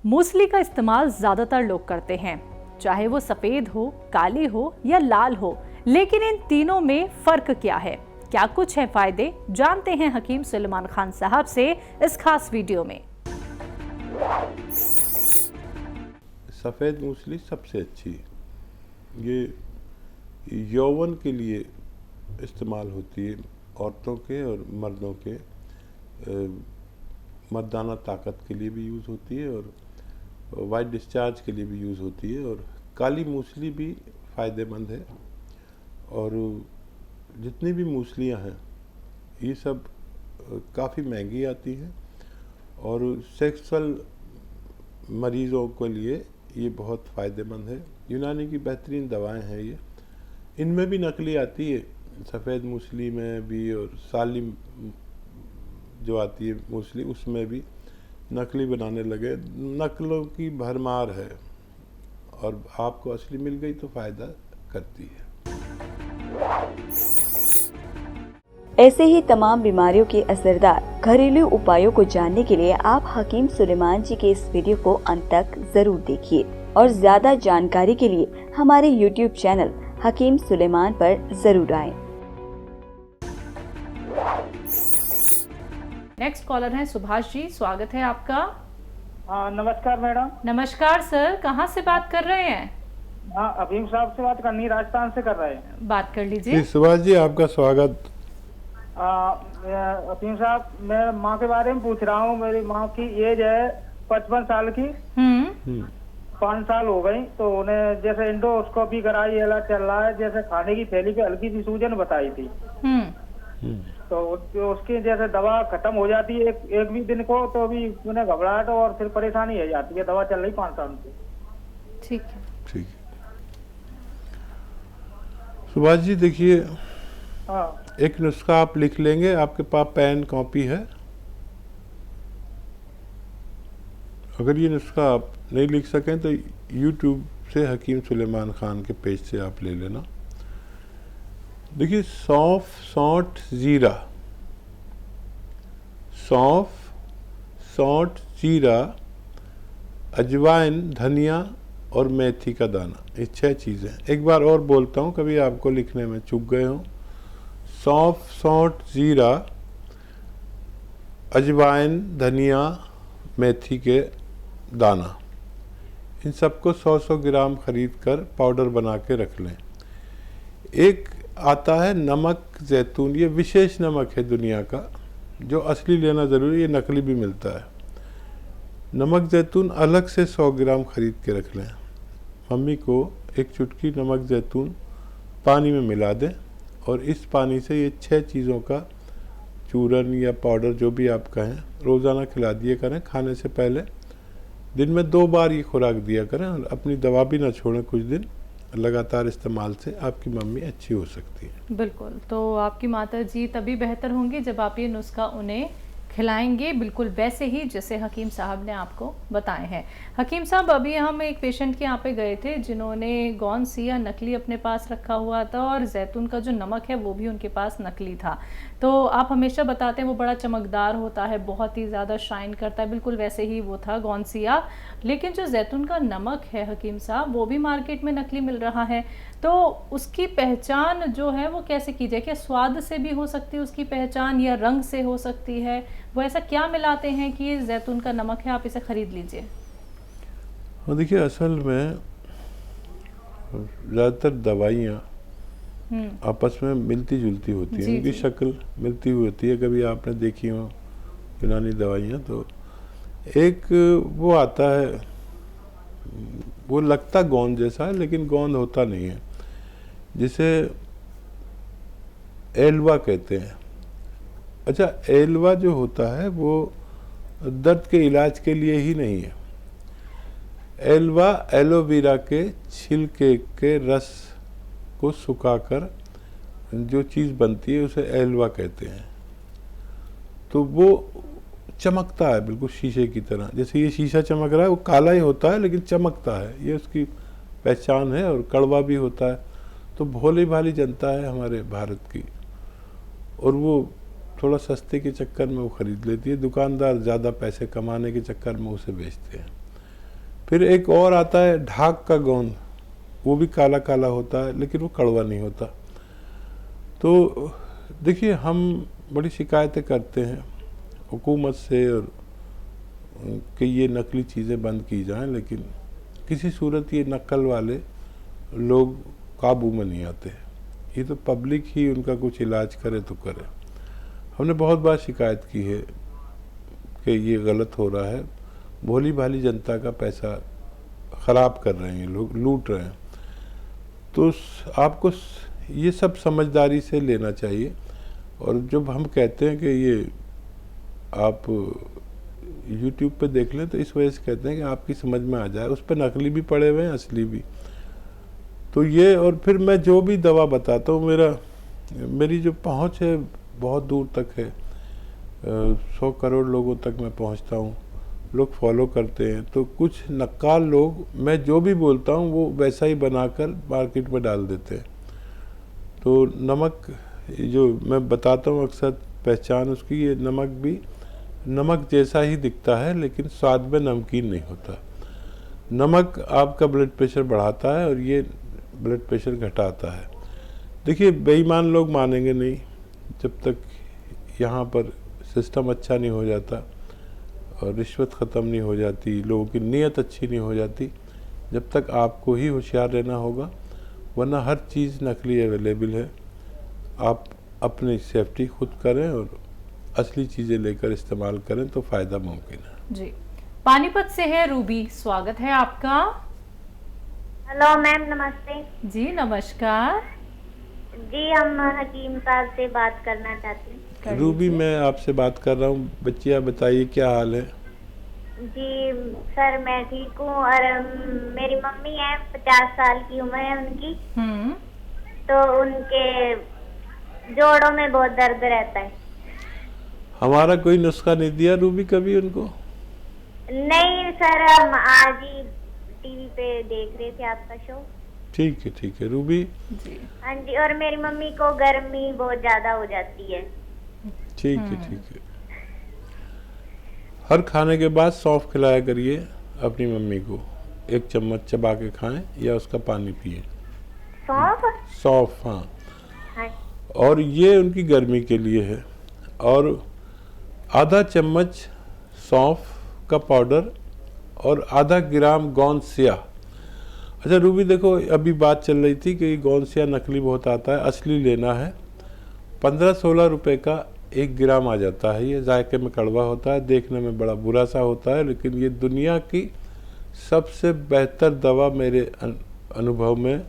मूसली का इस्तेमाल ज्यादातर लोग करते हैं, चाहे वो सफेद हो, काली हो या लाल हो। लेकिन इन तीनों में फर्क क्या है, क्या कुछ है फायदे, जानते हैं हकीम सुलेमान खान साहब से इस खास वीडियो में। सफ़ेद मूसली सबसे अच्छी है। ये यौवन के लिए इस्तेमाल होती है, औरतों के और मर्दों के मर्दाना ताकत के लिए भी यूज़ होती है और वाइट डिस्चार्ज के लिए भी यूज़ होती है। और काली मूसली भी फ़ायदेमंद है। और जितनी भी मूसलियाँ हैं ये सब काफ़ी महंगी आती हैं और सेक्सुअल मरीज़ों के लिए ये बहुत फ़ायदेमंद है। यूनानी की बेहतरीन दवाएं हैं ये। इनमें भी नकली आती है, सफ़ेद मूसली में भी, और सालिम जो आती है मूसली उसमें भी नकली बनाने लगे। नकलों की भरमार है और आपको असली मिल गई तो फ़ायदा करती है। ऐसे ही तमाम बीमारियों के असरदार घरेलू उपायों को जानने के लिए आप हकीम सुलेमान जी के इस वीडियो को अंत तक जरूर देखिए और ज्यादा जानकारी के लिए हमारे YouTube चैनल हकीम सुलेमान पर जरूर आएं। नेक्स्ट कॉलर है सुभाष जी, स्वागत है आपका। हाँ, नमस्कार मैडम। नमस्कार सर, कहाँ से बात कर रहे हैं? हाँ, अभीम साहब से बात करनी, राजस्थान से कर रहे हैं। बात कर लीजिए। सुभाष जी, आपका स्वागत। अभीम साहब, मैं माँ के बारे में पूछ रहा हूँ। मेरी माँ की एज है 55 साल की। 5 साल हो गई, तो उन्हें जैसे इंडोस्कोपी कराई, इलाज चल रहा है। जैसे खाने की थैली पे हल्की सी सूजन बताई थी, तो उसकी जैसे दवा खत्म हो जाती है एक भी दिन को, तो भी उन्हें घबराहट और फिर परेशानी हो जाती है। दवा चल रही 5 साल से। ठीक है, ठीक है सुभाष जी, देखिए, हाँ, एक नुस्खा आप लिख लेंगे। आपके पास पेन कॉपी है? अगर ये नुस्खा आप नहीं लिख सकें तो YouTube से हकीम सुलेमान खान के पेज से आप ले लेना। देखिए, सौंफ, सौंठ, जीरा, सौंफ, सौंठ, जीरा, अजवाइन, धनिया और मेथी का दाना, ये 6 चीज़ें। एक बार और बोलता हूँ, कभी आपको लिखने में चूक गए हों। सौंफ, सौंठ, जीरा, अजवाइन, धनिया, मेथी के दाना, इन सबको 100-100 ग्राम खरीद कर पाउडर बना के रख लें। एक आता है नमक जैतून, ये विशेष नमक है दुनिया का, जो असली लेना ज़रूरी, ये नकली भी मिलता है। नमक जैतून अलग से 100 ग्राम खरीद के रख लें। मम्मी को एक चुटकी नमक जैतून पानी में मिला दें और इस पानी से ये 6 चीज़ों का चूरन या पाउडर, जो भी आप कहें, रोज़ाना खिला दिए करें। खाने से पहले दिन में 2 बार ये खुराक दिया करें और अपनी दवा भी ना छोड़ें। कुछ दिन लगातार इस्तेमाल से आपकी मम्मी अच्छी हो सकती है। बिल्कुल, तो आपकी माता जी तभी बेहतर होंगी जब आप ये नुस्खा उन्हें खिलाएंगे, बिल्कुल वैसे ही जैसे हकीम साहब ने आपको बताए हैं। हकीम साहब, अभी हम एक पेशेंट के यहाँ पे गए थे जिन्होंने गौनसिया नकली अपने पास रखा हुआ था और जैतून का जो नमक है वो भी उनके पास नकली था। तो आप हमेशा बताते हैं वो बड़ा चमकदार होता है, बहुत ही ज़्यादा शाइन करता है, बिल्कुल वैसे ही वो था गौनसिया। लेकिन जो जैतून का नमक है हकीम साहब, वो भी मार्केट में नकली मिल रहा है। तो उसकी पहचान जो है वो कैसे की जाए? क्या स्वाद से भी हो सकती है उसकी पहचान, या रंग से हो सकती है? वो ऐसा क्या मिलाते हैं कि ये जैतून का नमक है, आप इसे खरीद लीजिए? और देखिए, असल में ज़्यादातर दवाइयाँ आपस में मिलती जुलती होती हैं, उनकी शक्ल मिलती हुई होती है। कभी आपने देखी हो यूनानी दवाइयाँ, तो एक वो आता है, वो लगता गोंद जैसा है लेकिन गोंद होता नहीं है, जिसे एल्वा कहते हैं। अच्छा, एल्वा जो होता है वो दर्द के इलाज के लिए ही नहीं है। एल्वा एलोवेरा के छिलके के रस को सुखाकर जो चीज़ बनती है उसे एल्वा कहते हैं। तो वो चमकता है बिल्कुल शीशे की तरह। जैसे ये शीशा चमक रहा है, वो काला ही होता है लेकिन चमकता है, ये उसकी पहचान है। और कड़वा भी होता है। तो भोली भाली जनता है हमारे भारत की, और वो थोड़ा सस्ते के चक्कर में वो ख़रीद लेती है। दुकानदार ज़्यादा पैसे कमाने के चक्कर में उसे बेचते हैं। फिर एक और आता है ढाक का गोंद, वो भी काला काला होता है लेकिन वो कड़वा नहीं होता। तो देखिए हम बड़ी शिकायतें करते हैं हुकूमत से और कि ये नकली चीज़ें बंद की जाएं, लेकिन किसी सूरत ये नकल वाले लोग काबू में नहीं आते। ये तो पब्लिक ही उनका कुछ इलाज करे तो करे। हमने बहुत बार शिकायत की है कि ये गलत हो रहा है, भोली भाली जनता का पैसा ख़राब कर रहे हैं लोग, लूट रहे हैं। तो आपको ये सब समझदारी से लेना चाहिए। और जब हम कहते हैं कि ये आप YouTube पे देख लें तो इस वजह से कहते हैं कि आपकी समझ में आ जाए, उस पर नकली भी पड़े हुए हैं असली भी। तो ये, और फिर मैं जो भी दवा बताता हूँ मेरी जो पहुँच है बहुत दूर तक है, 100 करोड़ लोगों तक मैं पहुँचता हूँ, लोग फॉलो करते हैं। तो कुछ नक्काल लोग मैं जो भी बोलता हूँ वो वैसा ही बनाकर मार्केट में डाल देते हैं। तो नमक जो मैं बताता हूँ अक्सर पहचान उसकी, ये नमक भी नमक जैसा ही दिखता है लेकिन स्वाद में नमकीन नहीं होता। नमक आपका ब्लड प्रेशर बढ़ाता है और ये ब्लड प्रेशर घटाता है। देखिए बेईमान लोग मानेंगे नहीं जब तक यहाँ पर सिस्टम अच्छा नहीं हो जाता और रिश्वत ख़त्म नहीं हो जाती, लोगों की नीयत अच्छी नहीं हो जाती, जब तक आपको ही होशियार रहना होगा। वरना हर चीज़ नकली अवेलेबल है। आप अपनी सेफ्टी खुद करें और असली चीज़ें लेकर इस्तेमाल करें तो फ़ायदा मुमकिन है। जी, पानीपत से है रूबी, स्वागत है आपका। हेलो मैम, नमस्ते। जी नमस्कार। जी हम हकीम साहब से बात करना चाहते हैं। रूबी मैं आपसे बात कर रहा हूँ। बच्चिया बताइए क्या हाल है? जी सर मैं ठीक हूँ और मेरी मम्मी है, 50 साल की उम्र है उनकी। तो उनके जोड़ों में बहुत दर्द रहता है। हमारा कोई नुस्खा नहीं दिया रूबी कभी उनको? नहीं सर, हम आज ही टीवी पे देख रहे थे आपका शो। ठीक है रूबी। जी हाँ जी, और मेरी मम्मी को गर्मी बहुत ज्यादा हो जाती है। ठीक है। हर खाने के बाद सौंफ खिलाया करिए अपनी मम्मी को, 1 चम्मच चबा के खाएं या उसका पानी पिए। सौंफ? हाँ। और ये उनकी गर्मी के लिए है। और आधा चम्मच सौंफ का पाउडर और आधा ग्राम गोंद सिया। अच्छा रूबी देखो, अभी बात चल रही थी कि गोंद सिया नकली बहुत आता है, असली लेना है। 15-16 रुपए का 1 ग्राम आ जाता है। ये जायके में कड़वा होता है, देखने में बड़ा बुरा सा होता है, लेकिन ये दुनिया की सबसे बेहतर दवा मेरे अनुभव में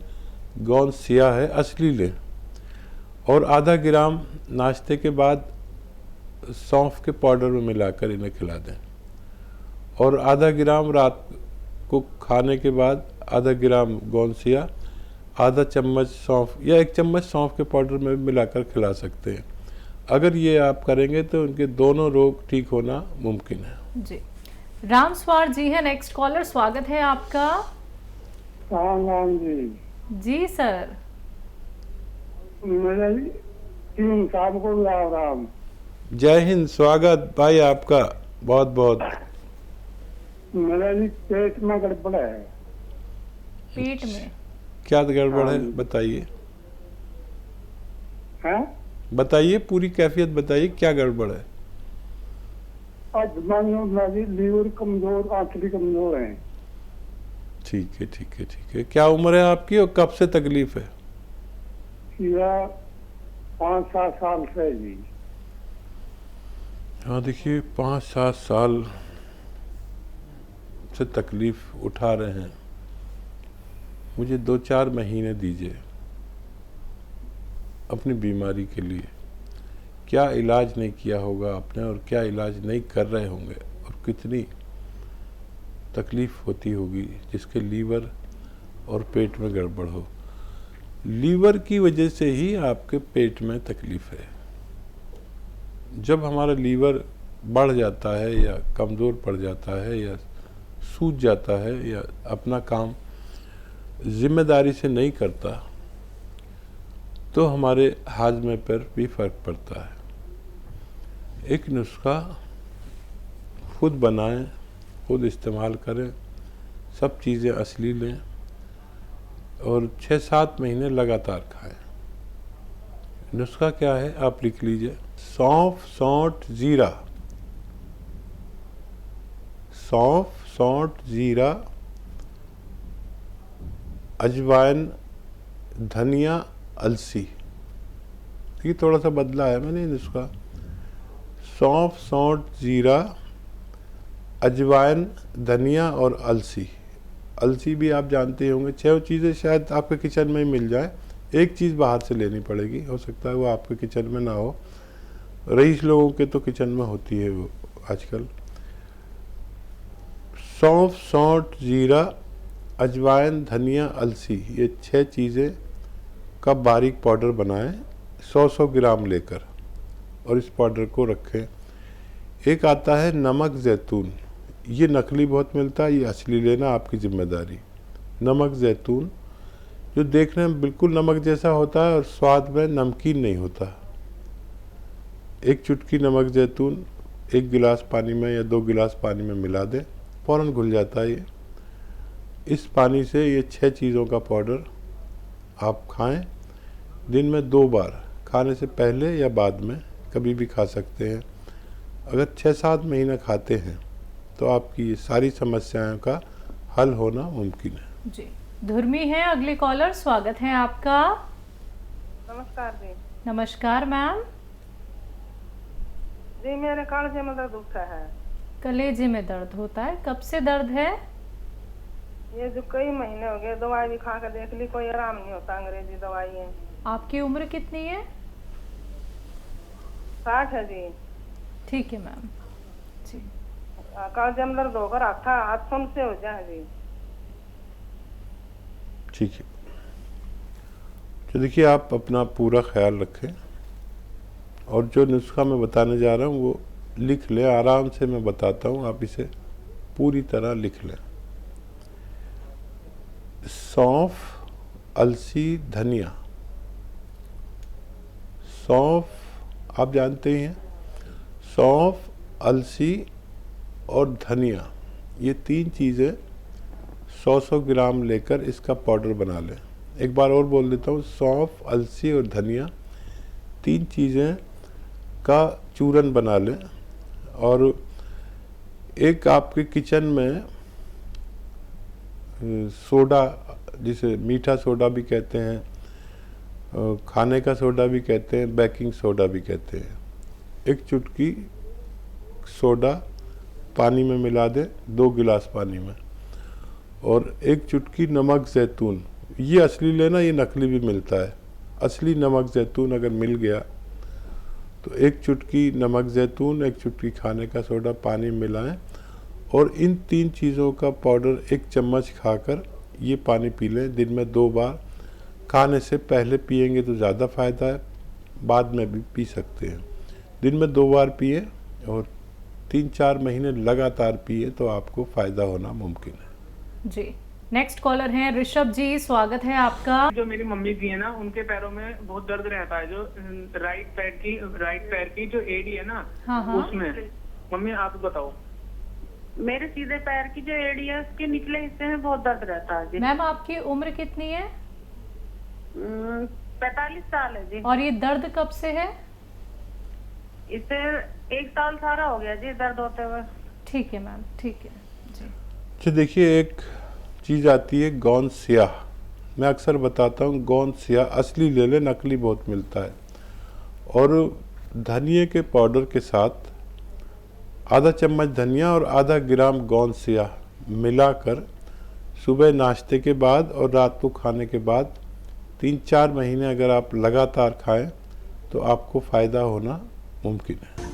गोंद सिया है, असली लें। और आधा ग्राम नाश्ते के बाद सौंफ के पाउडर में मिलाकर इन्हें खिला दें। और आधा ग्राम रात को खाने के बाद आधा ग्राम गोंद सिया, आधा चम्मच सौंफ या 1 चम्मच सौंफ के पाउडर में मिलाकर खिला सकते हैं। अगर ये आप करेंगे तो उनके दोनों रोग ठीक होना मुमकिन है। जी, राम स्वार जी है नेक्स्ट कॉलर, स्वागत है आपका। राम जी सर। मेरे टीम साहब को राम। जय हिंद, स्वागत भाई आपका बहुत बहुत। मेरा जी पेट में गड़बड़ है। पेट में क्या गड़बड़ है बताइए? हैं? बताइए, पूरी कैफियत बताइए, क्या गड़बड़ है? आज मेरी लीवर कमजोर, आंखें कमजोर है। ठीक है। क्या उम्र है आपकी और कब से तकलीफ है? 5-7 साल से जी। हाँ देखिए, 5-7 साल से तकलीफ उठा रहे हैं। मुझे 2-4 महीने दीजिए अपनी बीमारी के लिए। क्या इलाज नहीं किया होगा आपने और क्या इलाज नहीं कर रहे होंगे और कितनी तकलीफ होती होगी जिसके लीवर और पेट में गड़बड़ हो। लीवर की वजह से ही आपके पेट में तकलीफ है। जब हमारा लीवर बढ़ जाता है या कमज़ोर पड़ जाता है या सूज जाता है या अपना काम जिम्मेदारी से नहीं करता तो हमारे हाजमे पर भी फर्क पड़ता है। एक नुस्खा खुद बनाएं, खुद इस्तेमाल करें, सब चीज़ें असली लें और 6-7 महीने लगातार खाएं। नुस्खा क्या है आप लिख लीजिए। सौंफ, सौंठ, जीरा, सौंफ, सौंठ, जीरा, अजवाइन, धनिया, अलसी। ये थोड़ा सा बदला है मैंने नुस्खा। सौंफ, सौंठ, जीरा, अजवाइन, धनिया और अलसी। अलसी भी आप जानते होंगे। 6 चीज़ें शायद आपके किचन में ही मिल जाए। एक चीज़ बाहर से लेनी पड़ेगी, हो सकता है वो आपके किचन में ना हो। रईस लोगों के तो किचन में होती है वो आजकल। सौंफ, सौंठ, जीरा, अजवाइन, धनिया, अलसी, ये 6 चीज़ें का बारीक पाउडर बनाएं 100-100 ग्राम लेकर और इस पाउडर को रखें। एक आता है नमक जैतून, ये नकली बहुत मिलता है, ये असली लेना आपकी जिम्मेदारी। नमक जैतून जो देखने में बिल्कुल नमक जैसा होता है और स्वाद में नमकीन नहीं होता। 1 चुटकी नमक जैतून 1 गिलास पानी में या 2 गिलास पानी में मिला दें, फ़ौरन घुल जाता है ये। इस पानी से ये 6 चीज़ों का पाउडर आप खाएं। दिन में 2 बार, खाने से पहले या बाद में, कभी भी खा सकते हैं। अगर 6-7 महीने खाते हैं तो आपकी ये सारी समस्याओं का हल होना मुमकिन है। जी, धुर्मी है अगले कॉलर, स्वागत है आपका। नमस्कार जी। नमस्कार मैम। जी मेरे कलेजे में दर्द होता है। कलेजे में दर्द होता है, कब से दर्द है? ये जो कई महीने हो गए, दवाई भी खा कर देख ली, कोई आराम नहीं होता। अंग्रेजी दवाई है। आपकी उम्र कितनी है? 60 है जी। ठीक है मैम जी। कलेजे में दर्द होकर आता हाथ सुन से हो जाए जी। ठीक है, तो देखिए आप अपना पूरा ख्याल रखें और जो नुस्खा मैं बताने जा रहा हूँ वो लिख लें। आराम से मैं बताता हूँ, आप इसे पूरी तरह लिख लें। सौंफ, अलसी, धनिया। सौंफ आप जानते ही हैं, सौंफ, अलसी और धनिया, ये 3 चीज़ें 100-100 ग्राम लेकर इसका पाउडर बना लें। एक बार और बोल देता हूँ, सौंफ, अलसी और धनिया 3 चीज़ें का चूरन बना लें। और एक आपके किचन में सोडा, जिसे मीठा सोडा भी कहते हैं, खाने का सोडा भी कहते हैं, बेकिंग सोडा भी कहते हैं, 1 चुटकी सोडा पानी में मिला दें 2 गिलास पानी में। और 1 चुटकी नमक जैतून, ये असली लेना, ये नकली भी मिलता है। असली नमक जैतून अगर मिल गया तो 1 चुटकी नमक जैतून, 1 चुटकी खाने का सोडा पानी मिलाएं और इन 3 चीज़ों का पाउडर 1 चम्मच खाकर ये पानी पी लें। दिन में 2 बार, खाने से पहले पिएंगे तो ज़्यादा फ़ायदा है, बाद में भी पी सकते हैं। दिन में 2 बार पिए और 3-4 महीने लगातार पिए तो आपको फ़ायदा होना मुमकिन है। जी, नेक्स्ट कॉलर हैं ऋषभ जी, स्वागत है आपका। जो मेरी मम्मी जी है ना, उनके पैरों में बहुत दर्द रहता है। जो राइट पैर की जो एड़ी है ना, हाँ। उसमें। मम्मी आप बताओ। मेरे सीधे पैर की जो एड़ी है उसके निचले हिस्से में बहुत दर्द रहता है जी। मैम आपकी उम्र कितनी है? 45 साल है जी। और ये दर्द कब से है? इसे 1 साल सारा हो गया जी दर्द होते हुए। ठीक है मैम, ठीक है जी। अच्छा देखिए, एक चीज़ आती है गोंद स्याह। मैं अक्सर बताता हूँ गोंद स्याह असली ले ले, नकली बहुत मिलता है। और धनिए के पाउडर के साथ आधा चम्मच धनिया और आधा ग्राम गोंद स्याह मिलाकर सुबह नाश्ते के बाद और रात को खाने के बाद 3-4 महीने अगर आप लगातार खाएं तो आपको फ़ायदा होना मुमकिन है।